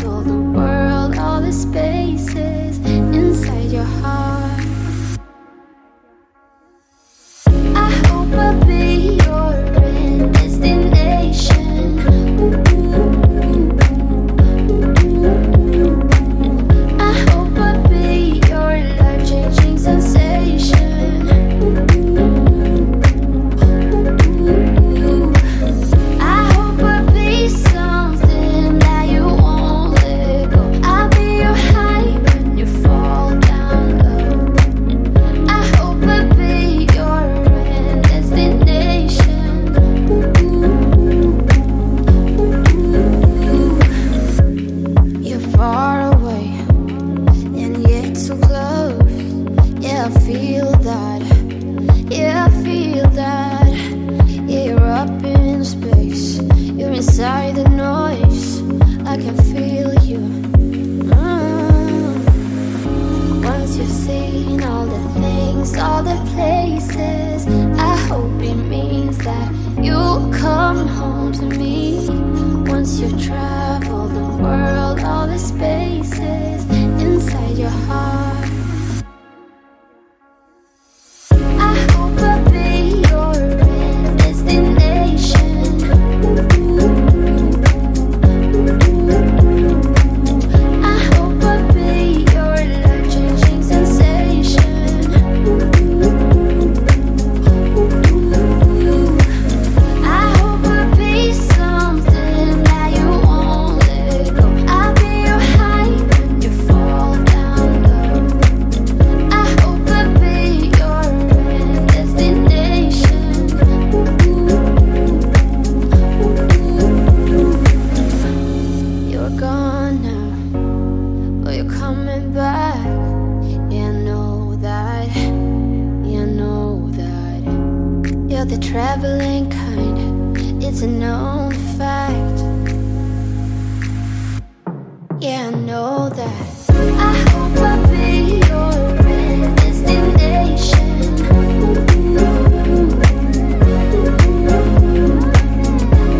travel the world, all the spaces inside your heart. I hope I'll be your end destination. I hope I'll be your life-changing sensation. I hope I'll be something that you won't let go. I'll be your high when you fall down low. I hope I'll be your end destination. You're far away and yet so close. Yeah, I feel that. Yeah, I feel that. Yeah, you're up in space. You're inside the noise. I can feel you. Once you've seen all the things, all the places, I hope it means that you'll come home to me. Once you've traveled the world, all the spaces inside your heart. I hope I'll be your end destination. I hope I'll be your life-changing sensation. I hope I'll be something that you won't let go. I'll be your high when you fall down low. I hope I'll be your end destination. You're gone now, but you're coming back. Yeah, I know that. Yeah, I know that. You're the traveling kind. It's a known fact. Yeah, I know that. I hope I'll be your end destination.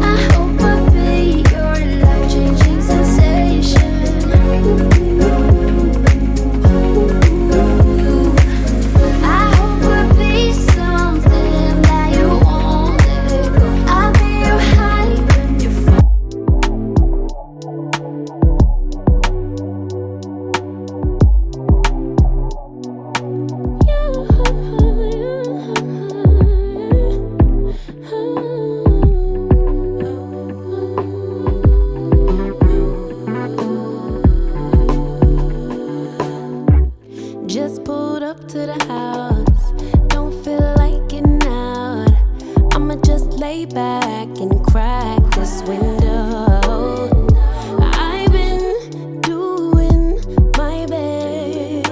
I hope I'll be your life-changing sensation. I hope I'll be something that you won't let go. I'll be your high when you fall. Just pulled up to the house, don't feel like getting out. I'ma just lay back and crack this window. I've been doing my best,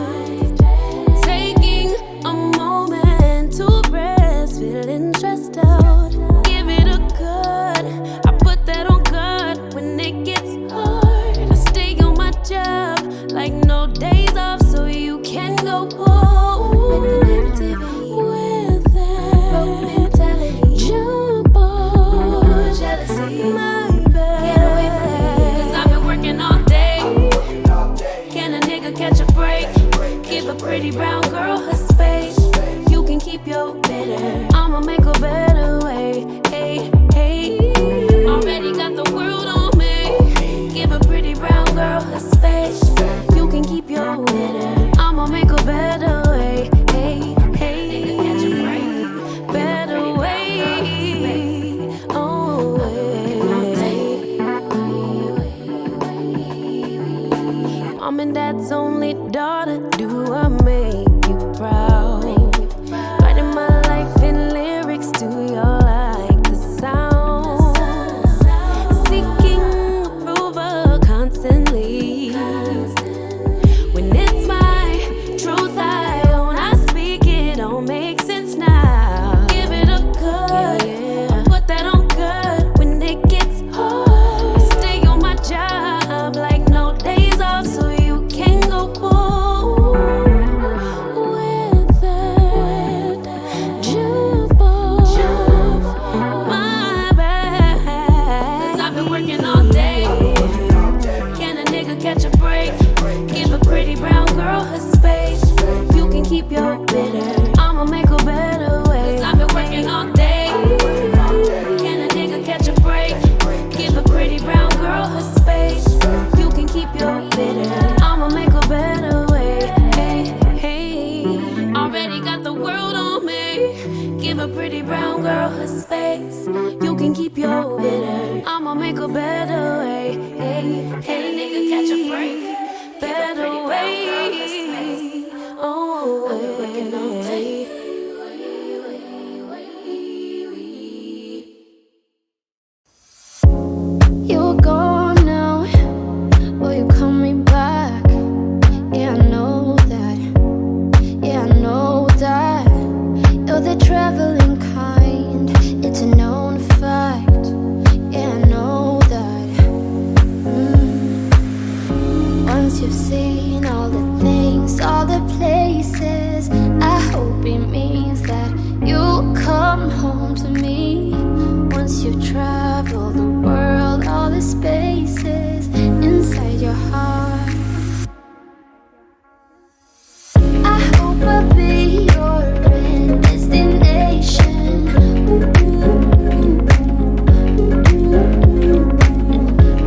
taking a moment to rest, feeling stressed out. Give it a good, I put that on good when it gets hard. I stay on my job like no days off, so you can go home with the negativity, with that broke mentality. Jump on jealousy, my bad. Get away from me, 'cause I've been working all day. Can a nigga catch a break? Give a pretty brown girl her space. You can keep your bitter, I'ma make a better way. Hey, hey, already got the world on me. Give a pretty brown girl her space. You can keep your bitter, I'ma make a better way. Hey, hey, catch a break, better way. Oh, Mom and Dad's only daughter, do I make you proud? Writing my life in lyrics, do you like the sound? Seeking approval constantly. When it's my truth I own, I speak it, don't make sense now. Give it a good, yeah. Put that on good when it gets hard. I stay on my job like no days off, so you can go home with you've seen all the things, all the places, I hope it means that you'll come home to me. Once you've traveled the world, all the spaces inside your heart, I hope I'll be your end destination.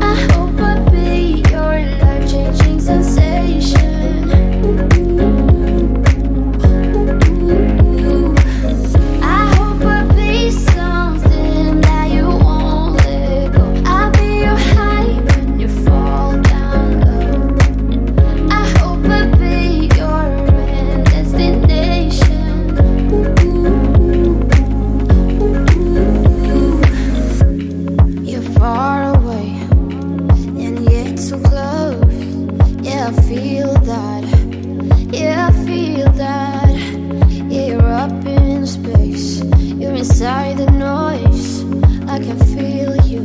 I hope I'll be your life-changing sensation. I hope I'll be something that you won't let go. I'll be your high when you fall down low. I hope I'll be your end destination. You're far away and yet so close. Yeah, I feel that. Yeah, I feel that. Yeah, you're up in space. You're inside the noise. I can feel you.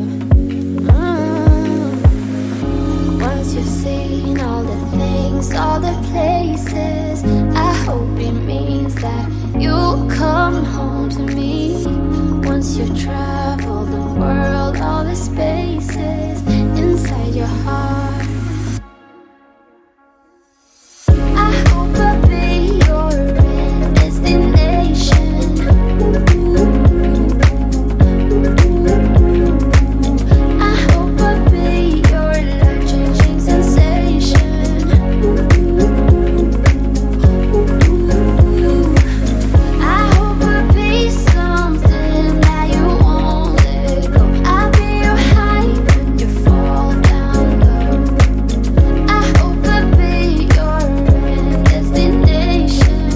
Once you've seen all the things, all the places, I hope it means that you'll come home to me. Once you've traveled the world, all the spaces inside your heart, I hope I'll be your end destination. I hope I'll be your life-changing sensation. I hope I'll be something that you won't let go. I'll be your high when you fall down low. I hope I'll be your end destination.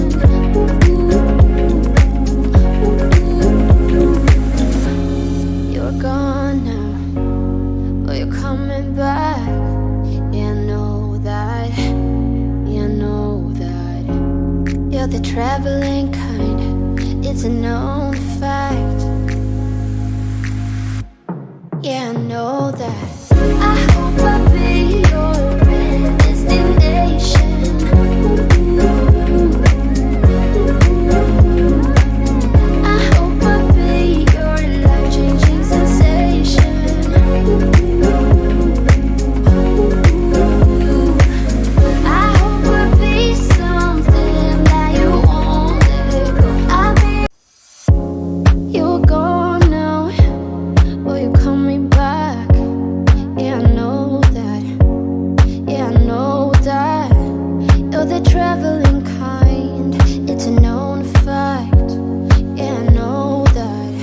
You're gone now, but you're coming back. Yeah, I know that. Yeah, I know that. You're the traveling kind. It's a known fact. Yeah, I know that. I hope I'll be your end destination. I hope I'll be your life-changing sensation. I hope I'll be something that you won't let go. I'll be. You're gone now, but you're coming back. Yeah, I know that. Yeah, I know that. You're the traveling kind. It's a known fact. Yeah, I know that.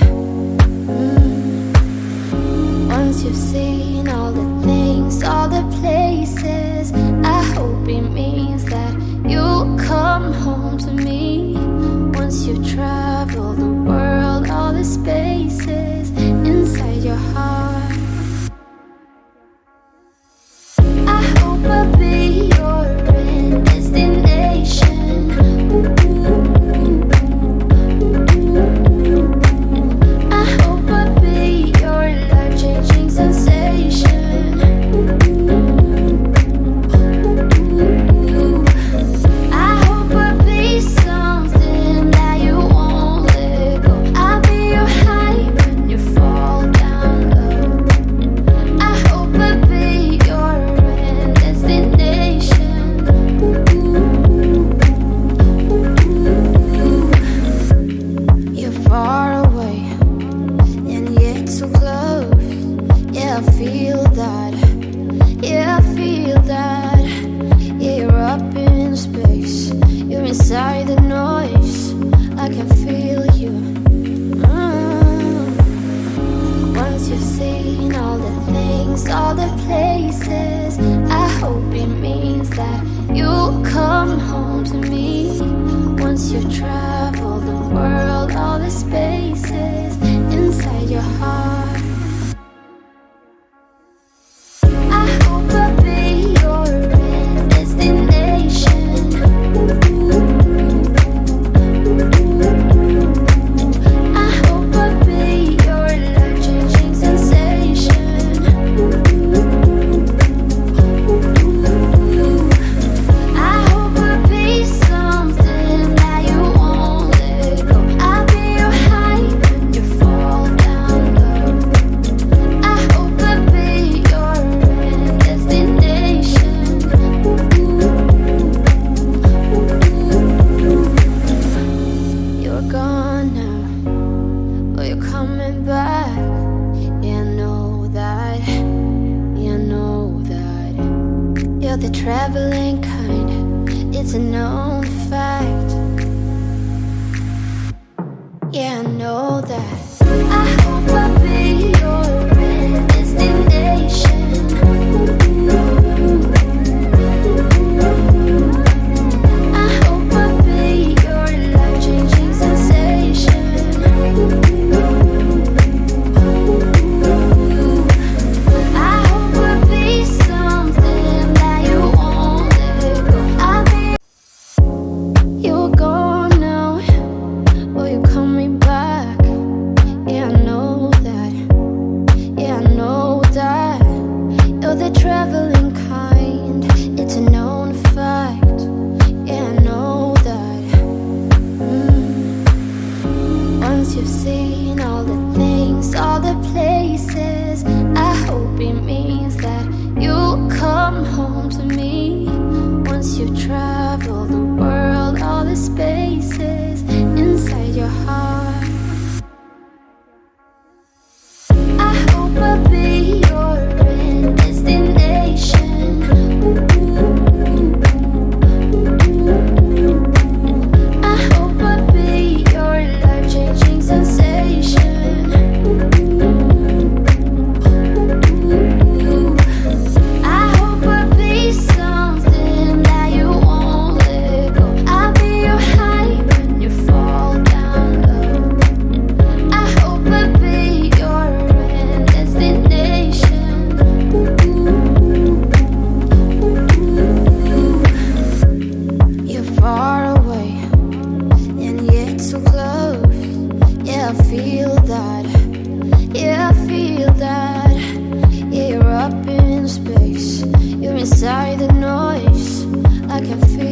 Once you've seen all the things, all the places, I hope it means that you'll come home to me. Once you've traveled the world, all the spaces inside your heart, I hope I'll be your end destination. I hope I'll be your life-changing sensation. I hope I'll be something that you won't let go. I'll be your high when you fall down low. I hope I'll be your end destination. You're far away and yet so close. Yeah, I feel that. Yeah, I feel that. Yeah, you're up in space. You're inside the noise. I can feel you. Once you've seen all the things, all the places, I hope it means that you'll come home to me. Once you've traveled the world, all the spaces inside your heart, I hope I'll be your end destination. I hope I'll be your life-changing sensation. You're the traveling kind, it's a known fact. Yeah, I know that. I hope I'll be your destination. I hope I'll be your life-changing sensation. I hope I'll be something that you won't let go. I'll be. You're gone now, will you coming back? Yeah, I know that. Yeah, I know that. You're the traveling kind, it's a known fact. Yeah, I know that. Once you've seen all the things, all the places, I hope it means that you'll come home to me. Once you've traveled the world, all the spaces inside your heart, I hope I'll be your destination. I hope I'll be your life-changing sensation. I hope I'll be something that you won't let go. I'll be your high when you fall down low. I hope I'll be your destination. You're far away and yet so close. Yeah, I feel that. Yeah, I feel that. Yeah, you're up in space. You're inside the noise. I can feel